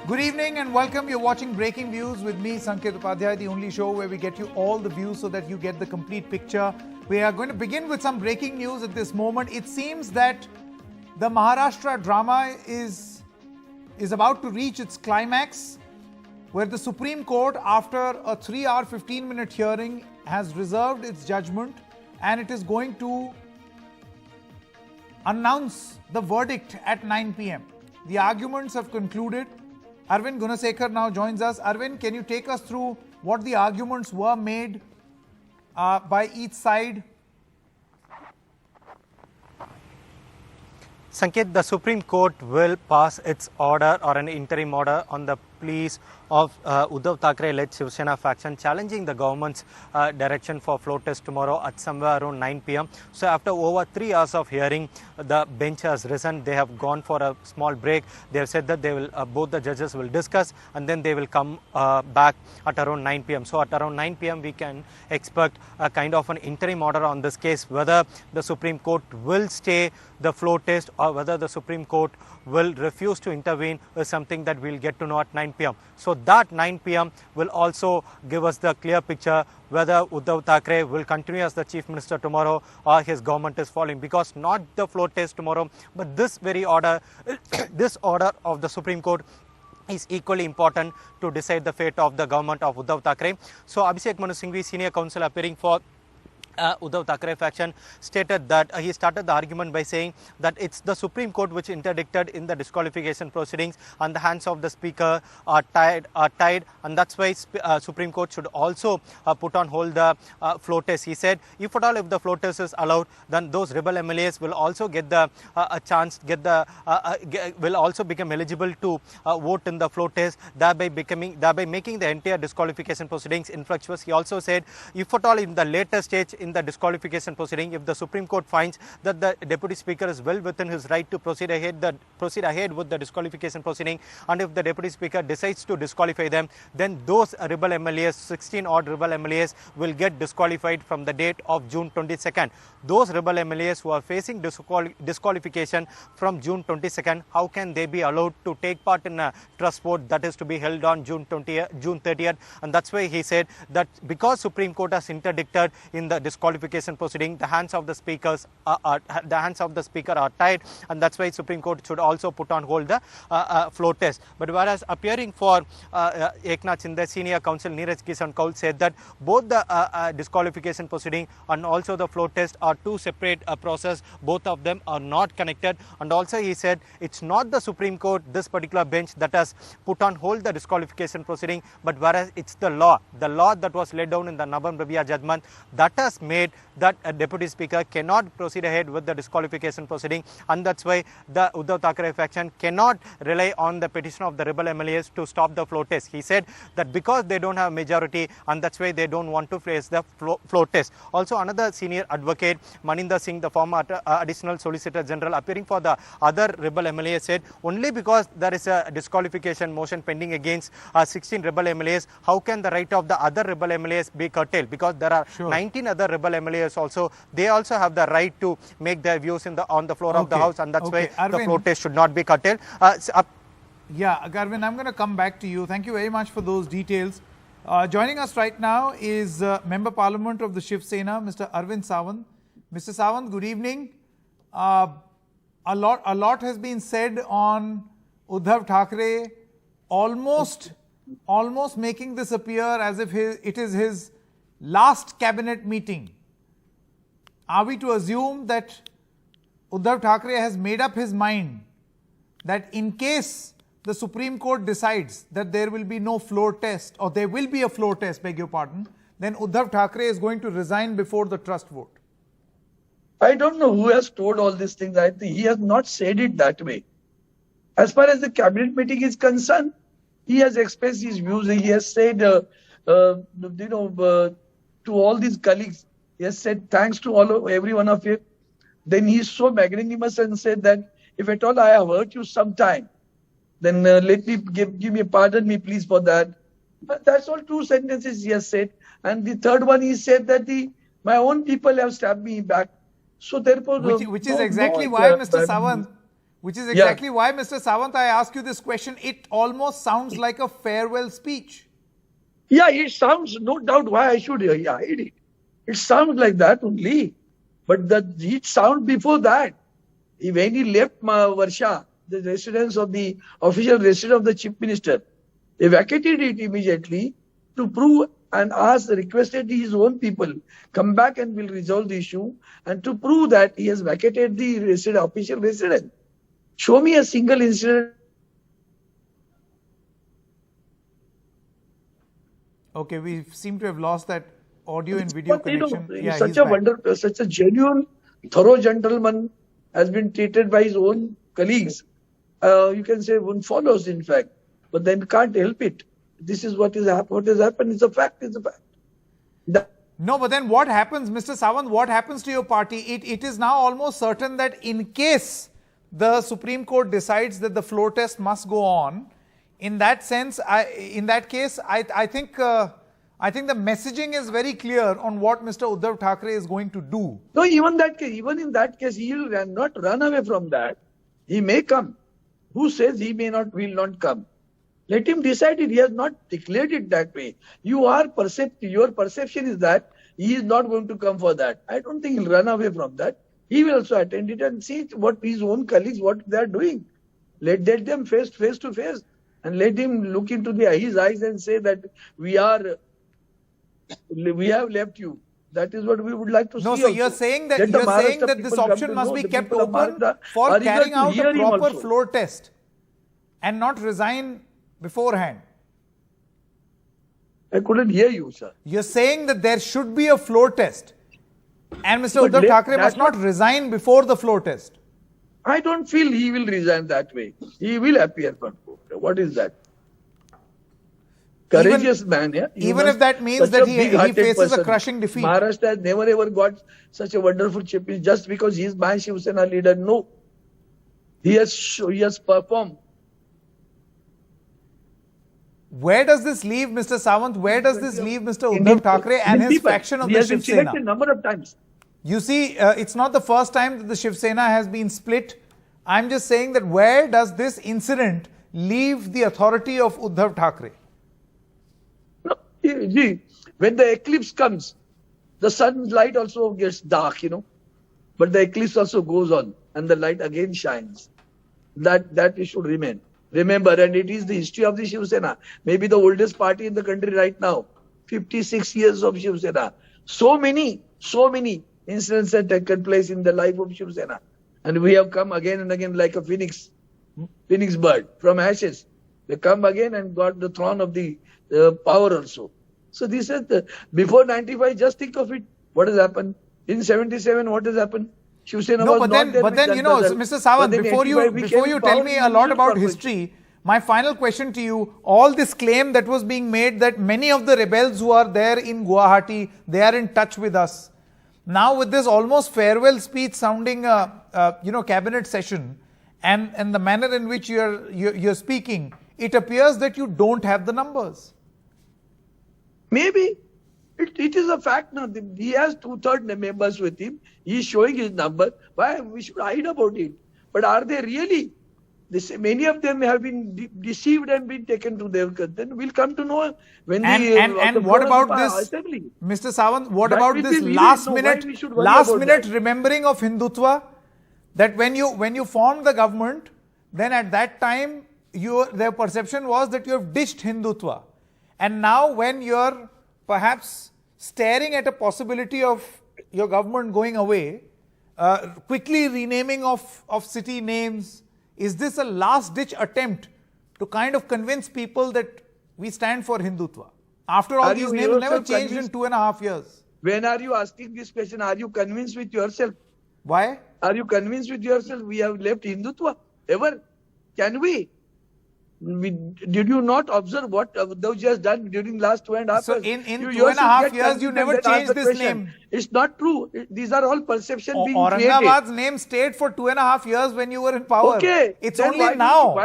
Good evening and welcome. You're watching Breaking Views with me, Sanket Upadhyay, the only show where we get you all the views so that you get the complete picture. We are going to begin with some breaking news at this moment. It seems that the Maharashtra drama is about to reach its climax, where the Supreme Court, after a 3-hour, 15-minute hearing, has reserved its judgment and it is going to announce the verdict at 9 p.m. The arguments have concluded. Arvind Gunasekar now joins us. Arvind, can you take us through what the arguments were made by each side? Sanket, the Supreme Court will pass its order or an interim order on the pleas of Uddhav Thackeray-led Shiv Sena faction challenging the government's direction for floor test tomorrow at somewhere around 9 p.m. So after over 3 hours of hearing, the bench has risen. They have gone for a small break. They have said that they will both the judges will discuss and then they will come back at around 9 p.m. So at around 9 p.m. we can expect a kind of an interim order on this case, whether the Supreme Court will stay the floor test or whether the Supreme Court will refuse to intervene is something that we'll get to know at 9 p.m. So that 9 p.m. will also give us the clear picture whether Uddhav Thackeray will continue as the Chief Minister tomorrow or his government is falling, because not the floor test tomorrow, but this very order, this order of the Supreme Court is equally important to decide the fate of the government of Uddhav Thackeray. So Abhishek Manu Singhvi, senior counsel appearing for Uddhav Thackeray faction, stated that he started the argument by saying that it's the Supreme Court which interdicted in the disqualification proceedings and the hands of the speaker are tied, and that's why Supreme Court should also put on hold the floor test. He said if at all if the floor test is allowed, then those rebel MLAs will also get the a chance, will also become eligible to vote in the floor test, thereby making the entire disqualification proceedings infructuous. He also said if at all in the later stage in the disqualification proceeding, if the Supreme Court finds that the Deputy Speaker is well within his right to proceed ahead with the disqualification proceeding, and if the Deputy Speaker decides to disqualify them, then those rebel MLAs, 16 odd rebel MLAs, will get disqualified from the date of June 22nd. Those rebel MLAs who are facing disqualification from June 22nd, how can they be allowed to take part in a trust vote that is to be held on June 30th? And that's why he said that because Supreme Court has interdicted in the disqualification proceeding, the hands of the speaker are tied, and that's why Supreme Court should also put on hold the floor test. But whereas appearing for Eknath, Shinde, senior counsel Neeraj Kisan Kaul said that both the disqualification proceeding and also the floor test are two separate process. Both of them are not connected, and also he said it's not the Supreme Court, this particular bench, that has put on hold the disqualification proceeding, but whereas it's the law that was laid down in the Navam Rabia judgment that has made that a Deputy Speaker cannot proceed ahead with the disqualification proceeding, and that's why the Uddhav Thackeray faction cannot rely on the petition of the rebel MLAs to stop the floor test. He said that because they don't have majority, and that's why they don't want to face the floor test. Also, another senior advocate, Maninder Singh, the former additional Solicitor General appearing for the other rebel MLAs, said only because there is a disqualification motion pending against 16 rebel MLAs, how can the right of the other rebel MLAs be curtailed? Because there are 19 other rebel MLAs also. They also have the right to make their views on the floor of the House, and that's why Arvind, the floor test should not be curtailed. Yeah, Garvin, I'm going to come back to you. Thank you very much for those details. Joining us right now is Member Parliament of the Shiv Sena, Mr. Arvind Sawant. Mr. Sawant, good evening. A lot has been said on Uddhav Thackeray, almost making this appear as if it is his last cabinet meeting. Are we to assume that Uddhav Thackeray has made up his mind that in case the Supreme Court decides that there will be no floor test, or there will be a floor test, beg your pardon, then Uddhav Thackeray is going to resign before the trust vote? I don't know who has told all these things. I think he has not said it that way. As far as the cabinet meeting is concerned, he has expressed his views. He has said, to all these colleagues, he has said thanks to every one of you. Then he is so magnanimous and said that if at all I have hurt you sometime, then let me give me pardon me please for that. But that's all 2 sentences he has said. And the third one he said that my own people have stabbed me back. So therefore, which is exactly why, Mr. Sawant, Which is exactly why, Mr. Sawant, I ask you this question. It almost sounds like a farewell speech. Yeah, it sounds, no doubt why I should hide it. It sounds like that only. But it sound before that. When he left Varsha, the residence of the official residence of the chief minister, they vacated it immediately to prove and requested his own people come back and will resolve the issue, and to prove that he has vacated the official residence. Show me a single incident. Okay, we seem to have lost that audio and video connection. Yeah, Such a genuine, thorough gentleman has been treated by his own colleagues. You can say one follows, in fact, but then can't help it. This is what has happened. It's a fact. It's a fact. No, but then what happens, Mr. Sawant? What happens to your party? It is now almost certain that in case the Supreme Court decides that the floor test must go on, in that sense, I think the messaging is very clear on what Mr. Uddhav Thackeray is going to do. No, even in that case, he will not run away from that. He may come. Who says he will not come? Let him decide it. He has not declared it that way. Your perception is that he is not going to come for that. I don't think he'll run away from that. He will also attend it and see what his own colleagues, what they are doing. Let them face to face, and let him look into his eyes and say that we have left you. That is what we would like to see. No, so you're saying that this option must be kept open for carrying out a proper floor test and not resign beforehand. I couldn't hear you, sir. You're saying that there should be a floor test and Mr. Uddhav Thackeray must not resign before the floor test. I don't feel he will resign that way. He will appear for court. What is that? Courageous man, yeah. Even if that means that he faces a crushing defeat. Maharashtra has never ever got such a wonderful chief minister just because he is my Shiv Sena leader. No. He has performed. Where does this leave Mr. Sawant? Where does this leave Mr. Uddhav Thackeray and his faction of the Shiv Sena? He has been selected a number of times. You see, it's not the first time that the Shiv Sena has been split. I'm just saying that where does this incident leave the authority of Uddhav Thackeray? No, when the eclipse comes, the sun's light also gets dark, but the eclipse also goes on and the light again shines. That it should remain. Remember, and it is the history of the Shiv Sena, maybe the oldest party in the country right now, 56 years of Shiv Sena. So many incidents have taken place in the life of Shiv Sena. And we have come again and again like a phoenix bird from ashes. They come again and got the throne of the power also. So this is before 95, just think of it. What has happened? In 77, what has happened? Shiv Sena was not there. But then, Mr. Sawant, before you tell me a lot about history, my final question to you, all this claim that was being made that many of the rebels who are there in Guwahati, they are in touch with us. Now with this almost farewell speech sounding cabinet session and the manner in which you're speaking, it appears that you don't have the numbers. Maybe. It is a fact now. He has 2/3 members with him. He is showing his number. Why we should hide about it? But are they really? Many of them have been deceived and been taken to their country. Then we'll come to know when what about this, assembly. Mr. Sawant? What about this last minute remembering of Hindutva? That when you formed the government, then at that time their perception was that you have ditched Hindutva, and now when you're perhaps staring at a possibility of your government going away, quickly renaming of city names, is this a last-ditch attempt to kind of convince people that we stand for Hindutva? After all, these names never changed in 2.5 years. When are you asking this question? Are you convinced with yourself? Why? Are you convinced with yourself we have left Hindutva? Ever? Can we? Did you not observe what Uddhav has done during last 2.5 years? So in 2.5 years, you never changed this name. It's not true. These are all perceptions being created. Aurangabad's name stayed for 2.5 years when you were in power. Okay. It's only now,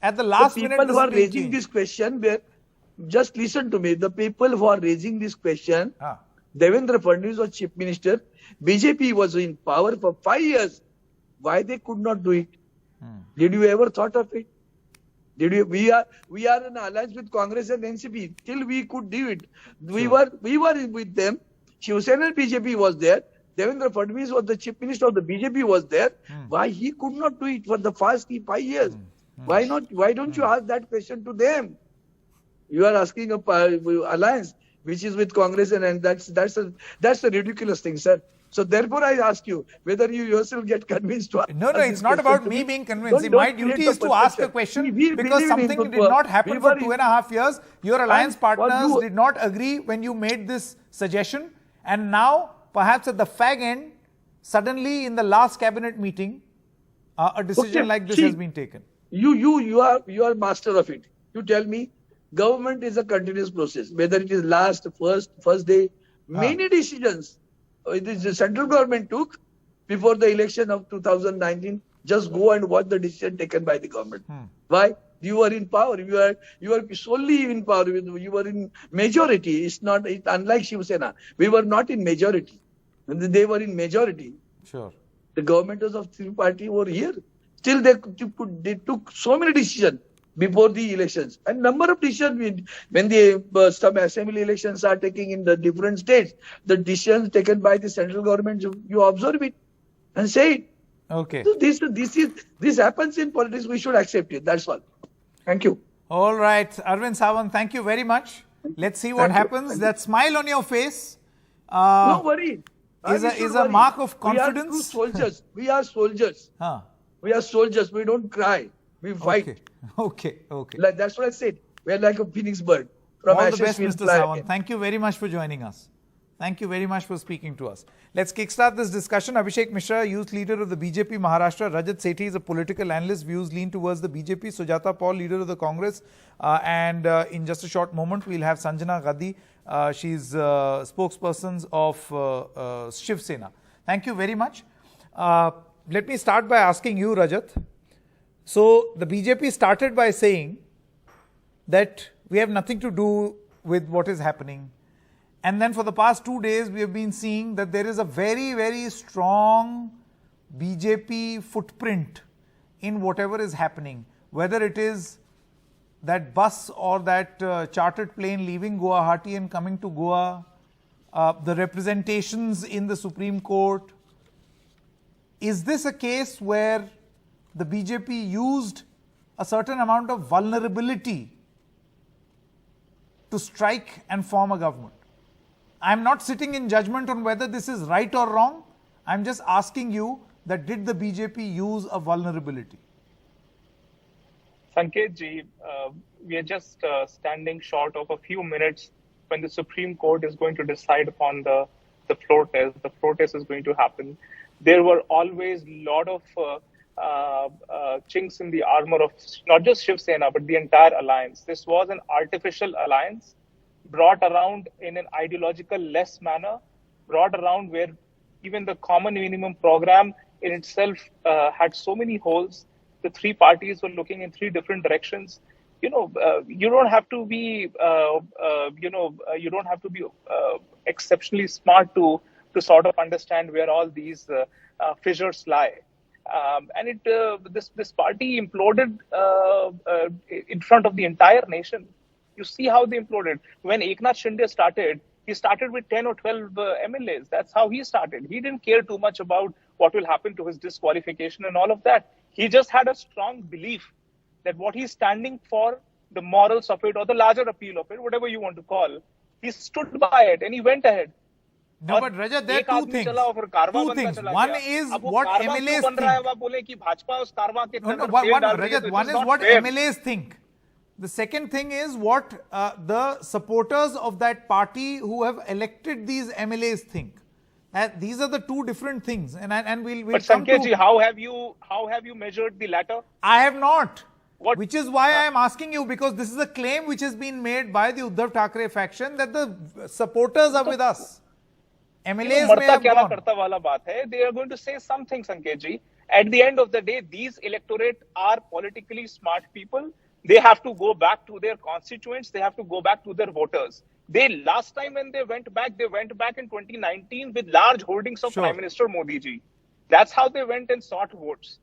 at the last minute. The people who are raising this question, just listen to me. The people who are raising this question, Devendra Fadnavis was chief minister. BJP was in power for 5 years. Why they could not do it? Did you ever thought of it? Did you? We are in alliance with Congress and NCP. Till we could do it, we were with them. Shiv Sena and BJP was there. Devendra Fadnavis was the chief minister of the BJP was there. Why he could not do it for the past 5 years? Why not? Why don't you ask that question to them? You are asking a alliance which is with Congress, and that's a ridiculous thing, sir. So therefore, I ask you whether you yourself get convinced to. No, it's not about me being convinced. My duty is to ask a question because something did not happen for 2.5 years. Your alliance partners did not agree when you made this suggestion, and now perhaps at the fag end, suddenly in the last cabinet meeting, a decision like this has been taken. You are master of it. You tell me, government is a continuous process. Whether it is last, first day, many decisions the central government took before the election of 2019. Just go and watch the decision taken by the government. Why? You are in power. You are solely in power. You were in majority. It's unlike Shiv Sena. We were not in majority. They were in majority. Sure. The government was of three party over here. Still, they took so many decisions before the elections. And number of decisions when the some assembly elections are taking in the different states, the decisions taken by the central government, you observe it and say it. Okay. So this happens in politics. We should accept it. That's all. Thank you. All right, Arvind Sawant, thank you very much. Let's see what happens. That smile on your face. No worry. Is a mark of confidence. We are soldiers. We are soldiers. We are soldiers. We don't cry. We fight. Okay. Like that's what I said. We are like a phoenix bird. From all the best, we'll Mr. Sawant. Thank you very much for joining us. Thank you very much for speaking to us. Let's kickstart this discussion. Abhishek Mishra, youth leader of the BJP Maharashtra. Rajat Sethi is a political analyst. Views lean towards the BJP. Sujata Paul, leader of the Congress. And in just a short moment, we'll have Sanjana Gadi. She's spokesperson of Shiv Sena. Thank you very much. Let me start by asking you, Rajat. So the BJP started by saying that we have nothing to do with what is happening. And then for the past 2 days, we have been seeing that there is a very, very strong BJP footprint in whatever is happening. Whether it is that bus or that chartered plane leaving Guwahati and coming to Goa, the representations in the Supreme Court. Is this a case where the BJP used a certain amount of vulnerability to strike and form a government? I'm not sitting in judgment on whether this is right or wrong. I'm just asking you that did the BJP use a vulnerability? Sanket ji, we are just standing short of a few minutes when the Supreme Court is going to decide upon the floor test. The floor test is going to happen. There were always a lot of chinks in the armor of not just Shiv Sena, but the entire alliance. This was an artificial alliance brought around in an ideological less manner, brought around where even the common minimum program in itself had so many holes. The three parties were looking in three different directions. You don't have to be, exceptionally smart to sort of understand where all these fissures lie. And this party imploded in front of the entire nation. You see how they imploded. When Eknath Shinde started, he started with 10 or 12 MLAs. That's how he started. He didn't care too much about what will happen to his disqualification and all of that. He just had a strong belief that what he's standing for, the morals of it or the larger appeal of it, whatever you want to call, he stood by it and he went ahead. No, but Rajat, there are two things. One is what MLAs think. Rajat, one is what MLAs think. The second thing is what the supporters of that party who have elected these MLAs think. These are the two different things, and we'll but come Sanket ji, how have you measured the latter? I have not. What? Which is why I am asking you, because this is a claim which has been made by the Uddhav Thackeray faction that the supporters are with us. MLAs may have gone. They are going to say something, Sanket ji. At the end of the day, these electorate are politically smart people. They have to go back to their constituents. They have to go back to their voters. Last time when they went back in 2019 with large holdings of Prime Minister Modi ji. That's how they went and sought votes.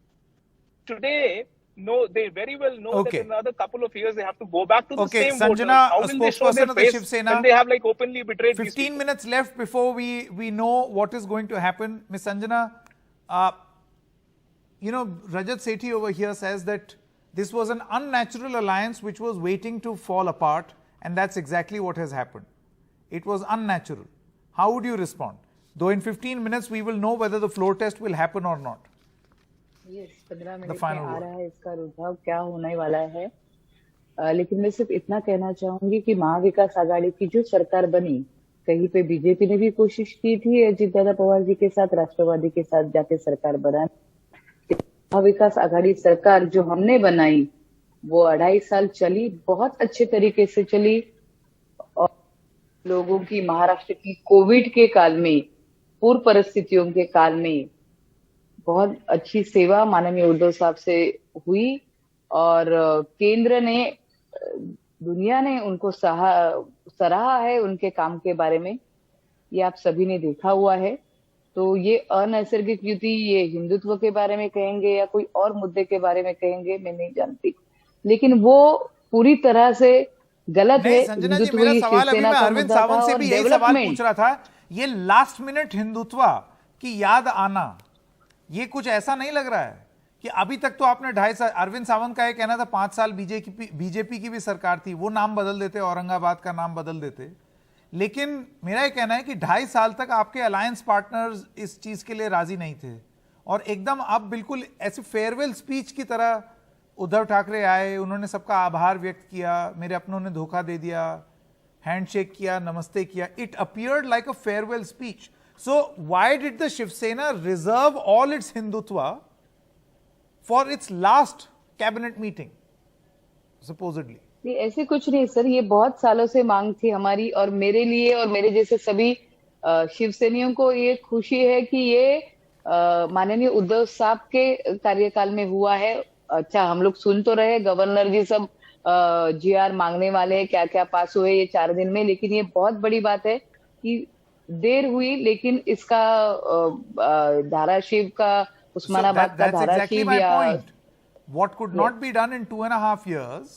today know, they very well know Okay. that in another couple of years they have to go back to the Okay, same voters. Sanjana, How a will they show spokesperson their of the face Shiv Sena. when they have like openly betrayed these 15 people? minutes left before we know what is going to happen. Ms. Sanjana, you know, Rajat Sethi over here says that this was an unnatural alliance which was waiting to fall apart, and that's exactly what has happened. It was unnatural. How would you respond? Though in 15 minutes we will know whether the floor test will happen or not. Yes, 15 minute में final आ word. रहा है इसका रुझाव क्या होने वाला है। लेकिन मैं सिर्फ इतना कहना चाहूंगी कि महाविकास आघाड़ी की जो सरकार बनी, कहीं पे बीजेपी ने भी कोशिश की थी अजित दादा पवार जी के साथ, राष्ट्रवादी के साथ जाके सरकार बनाने। महाविकास आघाड़ी सरकार जो हमने बनाई वो 2.5 साल चली, बहुत अच्छे तरीके से चली, और लोगों की महाराष्ट्र की कोविड के काल में, पूर्व परिस्थितियों के काल में बहुत अच्छी सेवा माननीय उद्धव साहब से हुई, और केंद्र ने, दुनिया ने उनको सराहा है उनके काम के बारे में, ये आप सभी ने देखा हुआ है। तो ये अनैसर्गिक युति, ये हिंदुत्व के बारे में कहेंगे या कोई और मुद्दे के बारे में कहेंगे, मैं नहीं जानती, लेकिन वो पूरी तरह से गलत है। संजना जी, मेरा सवाल अभी मैं अरविंद सावंत से भी यही सवाल पूछ रहा था। ये लास्ट मिनट हिंदुत्व की याद आना, ये कुछ ऐसा नहीं लग रहा है कि अभी तक तो आपने 2.5 साल, अरविंद सावंत का ये कहना था 5 साल बीजेपी की भी सरकार थी, वो नाम बदल देते, औरंगाबाद का नाम बदल देते, लेकिन मेरा ये कहना है कि 2.5 साल तक आपके अलायंस पार्टनर्स इस चीज के लिए राजी नहीं थे, और एकदम अब बिल्कुल ऐसे फेयरवेल स्पीच की तरह उद्धव ठाकरे आए, उन्होंने सबका आभार व्यक्त किया, मेरे अपनों ने धोखा दे दिया, हैंडशेक किया, नमस्ते किया. It appeared like a farewell speech. So why did the Shiv Sena reserve all its Hindutva for its last cabinet meeting, supposedly? नहीं, ऐसे कुछ नहीं सर, ये बहुत सालों से मांग थी हमारी, और मेरे लिए और मेरे जैसे सभी शिवसैनियों को ये खुशी है कि ये माननीय उद्धव साहब के कार्यकाल में हुआ है. अच्छा, हम लोग सुन तो रहे गवर्नर जी सब जीआर मांगने वाले हैं, क्या क्या पास हुए ये 4 दिन में, लेकिन ये बहुत बड़ी बात है कि देर हुई, लेकिन इसका धाराशिव का, उस्मानाबाद का धाराशिव या what could not be done in 2.5 years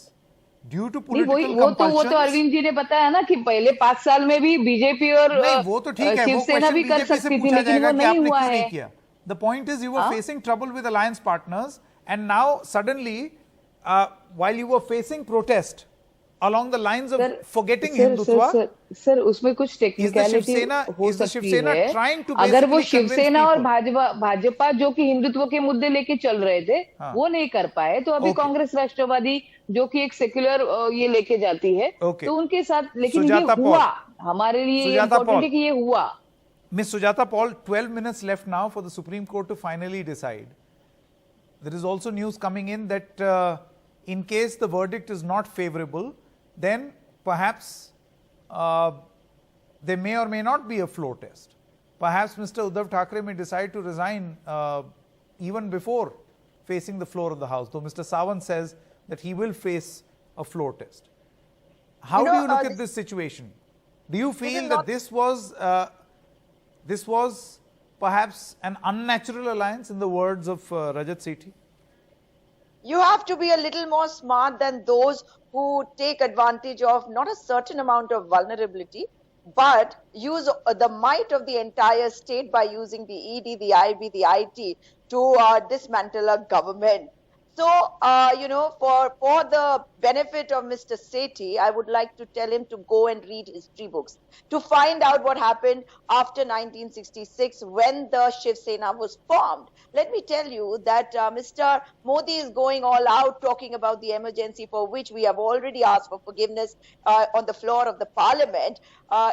due to political compulsions. वो तो अरविंद जी ने बताया ना कि पहले 5 साल में भी बीजेपी और वो तो ठीक है, शिवसेना भी कर सकती थी, लेकिन वो नहीं हुआ है. The point is you were facing trouble with alliance partners, and now suddenly while you were facing protest along the lines of forgetting Hindutva, sir उसमें कुछ टेक्निकलिटी हो सकती है. अगर वो शिवसेना और भाजपा जो कि हिंदुत्व के मुद्दे लेके चल रहे थे वो नहीं कर पाए, तो अभी कांग्रेस राष्ट्रवादी जो कि एक सेक्युलर ये लेके जाती है, तो उनके साथ, लेकिन ये हुआ हमारे लिए इम्पोर्टेंट है कि ये हुआ. Ms. Sujata Paul, 12 minutes left now for the Supreme Court to finally decide. There is also news coming in that in case the verdict is not favorable, then perhaps there may or may not be a floor test. Perhaps Mr. Uddhav Thackeray may decide to resign even before facing the floor of the House, though Mr. Sawant says that he will face a floor test. How do you look at this situation? Do you feel that this was perhaps an unnatural alliance, in the words of Rajat Sethi? You have to be a little more smart than those who take advantage of not a certain amount of vulnerability, but use the might of the entire state by using the ED, the IB, the IT to dismantle a government. So, for the benefit of Mr. Sethi, I would like to tell him to go and read history books to find out what happened after 1966 when the Shiv Sena was formed. Let me tell you that Mr. Modi is going all out talking about the emergency for which we have already asked for forgiveness on the floor of the parliament.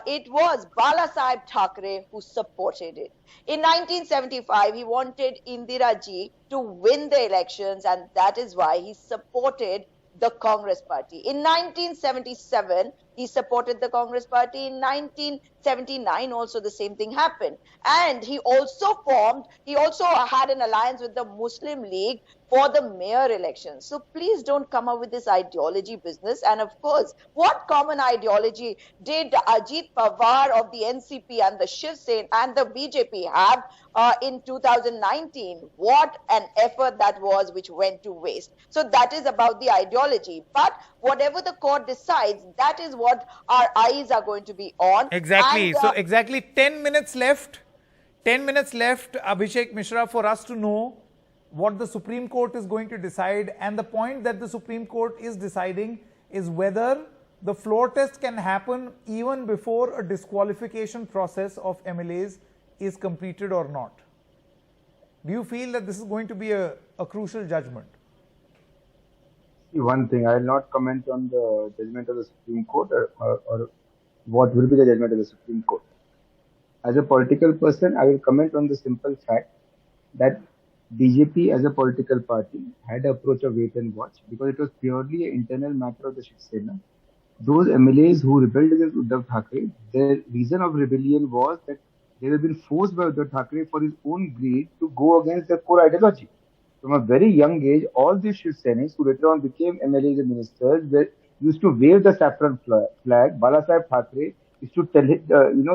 It was Bala Sahib Thackeray who supported it. In 1975, he wanted Indira ji to win the elections, and that is why he supported the Congress party. In 1977, he supported the Congress party. In 1979, also the same thing happened. And he also had an alliance with the Muslim League for the mayor election. So please don't come up with this ideology business. And of course, what common ideology did Ajit Pawar of the NCP and the Shiv Sena and the BJP have in 2019? What an effort that was, which went to waste. So that is about the ideology. But whatever the court decides, that is what our eyes are going to be on. Exactly. And, So exactly 10 minutes left. 10 minutes left, Abhishek Mishra, for us to know what the Supreme Court is going to decide. And the point that the Supreme Court is deciding is whether the floor test can happen even before a disqualification process of MLAs is completed or not. Do you feel that this is going to be a crucial judgment? See, one thing, I will not comment on the judgment of the Supreme Court or what will be the judgment of the Supreme Court. As a political person, I will comment on the simple fact that BJP as a political party had an approach of wait and watch because it was purely an internal matter of the Shiv Sena. Those MLAs who rebelled against Uddhav Thackeray, their reason of rebellion was that they had been forced by Uddhav Thackeray for his own greed to go against their core ideology. From a very young age, all these Shiv Senics who later on became MLAs and ministers used to wave the saffron flag. Balasaheb Thackeray used to tell him,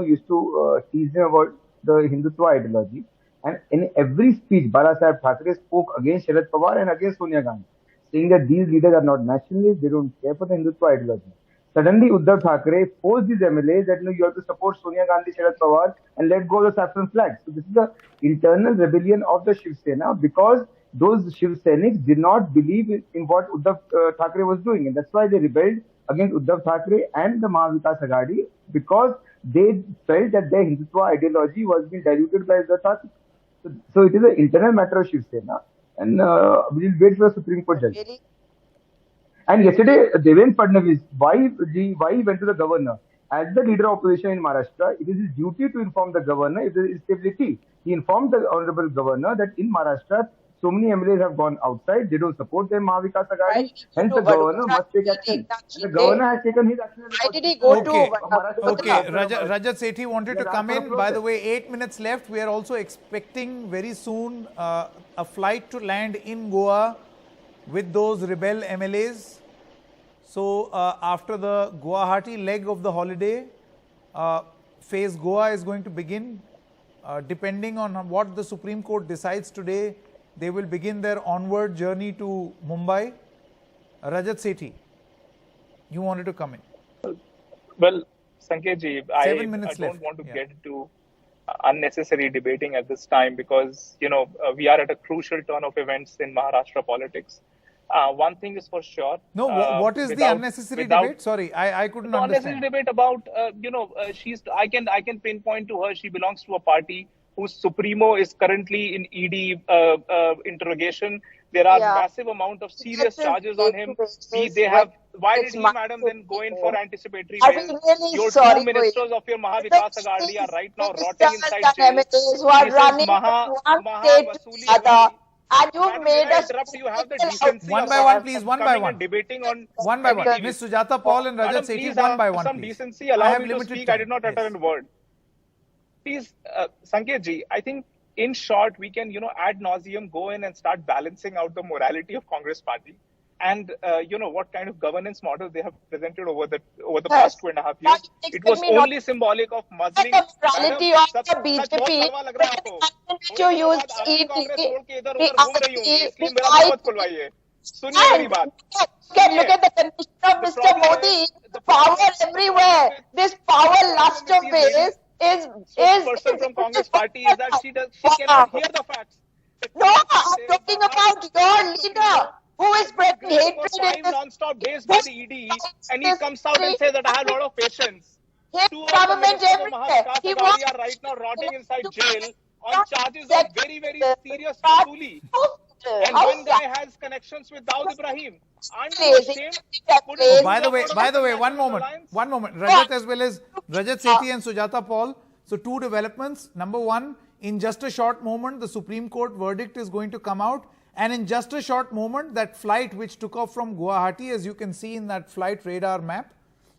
used to tease him about the Hindutva ideology. And in every speech, Balasaheb Thackeray spoke against Sharad Pawar and against Sonia Gandhi, saying that these leaders are not nationalists, they don't care for the Hindutva ideology. Suddenly, Uddhav Thackeray forced these MLAs that you have to support Sonia Gandhi, Sharad Pawar and let go of the saffron flag. So this is the internal rebellion of the Shiv Sena because those Shiv Senics did not believe in what Uddhav Thackeray was doing. And that's why they rebelled against Uddhav Thackeray and the Mahavikas Aghadi because they felt that their Hindutva ideology was being diluted by Uddhav Thackeray. So it is an internal matter of Shiv Sena and we will wait for the Supreme Court judgment. really? And yesterday, Devendra Fadnavis, why he went to the governor? As the leader of opposition in Maharashtra, it is his duty to inform the governor if there is instability. He informed the honorable governor that in Maharashtra, so many MLAs have gone outside, they don't support their Mahavikas Aghadi, hence the governor must take action. And the governor has taken his action. Why did he go Okay. to Okay, Rajat Sethi wanted to come in. By the way, 8 minutes left. We are also expecting very soon a flight to land in Goa with those rebel MLAs. So after the Guwahati leg of the holiday, phase Goa is going to begin. Depending on what the Supreme Court decides today, they will begin their onward journey to Mumbai. Rajat Sethi, you wanted to come in. Well, Sanketji, I don't left. want to get into unnecessary debating at this time because, we are at a crucial turn of events in Maharashtra politics. One thing is for sure. No, what is the unnecessary debate? Sorry, I couldn't understand. Unnecessary debate about, I can pinpoint to her, she belongs to a party whose supremo is currently in ED interrogation. There are massive amount of serious charges on him. Why did he, madam, then go in for anticipatory bail? Your two ministers of your Mahavikas Aghadi are right now rotting inside jail. Who are running one state to the other. And you made us. You have the decency one by one, please. One by one. Debating on one by one. Ms. Sujata Paul and Rajat Sethi, one by one. Some decency. Allow me to speak. I did not utter a word. Please, Sanketji, I think in short, we can, ad nauseum go in and start balancing out the morality of Congress party and, what kind of governance model they have presented over the past 2.5 years. It was only symbolic of muzzling. The morality of the BJP, you use ED, look at the condition of Mr. Modi, the power everywhere. This power lust of his is person from Congress party is that she cannot hear the facts. No, I'm talking about your leader who is spreading hatred in this non-stop days by the ED, and he comes out and says that I have a lot of patience. His government everywhere. He wants are right now rotting inside jail on charges of very, very serious fasuli. And one guy has connections with Daud Ibrahim. Aren't you ashamed? By the way, one moment. Rajat as well as Rajat Sethi and Sujata Paul. So two developments. Number one, in just a short moment, the Supreme Court verdict is going to come out. And in just a short moment, that flight which took off from Guwahati, as you can see in that flight radar map,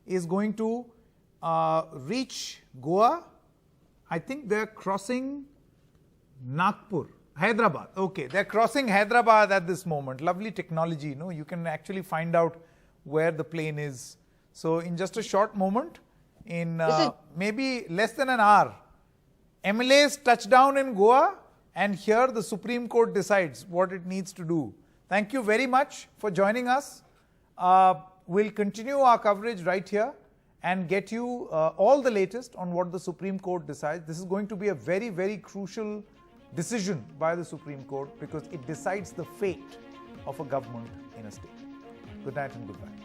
is going to reach Goa. I think they're crossing Nagpur. Hyderabad. Okay, they're crossing Hyderabad at this moment. Lovely technology, no? You can actually find out where the plane is. So in just a short moment, in maybe less than an hour, MLA's touchdown in Goa, and here the Supreme Court decides what it needs to do. Thank you very much for joining us. We'll continue our coverage right here and get you all the latest on what the Supreme Court decides. This is going to be a very, very crucial decision by the Supreme Court because it decides the fate of a government in a state. Good night and goodbye.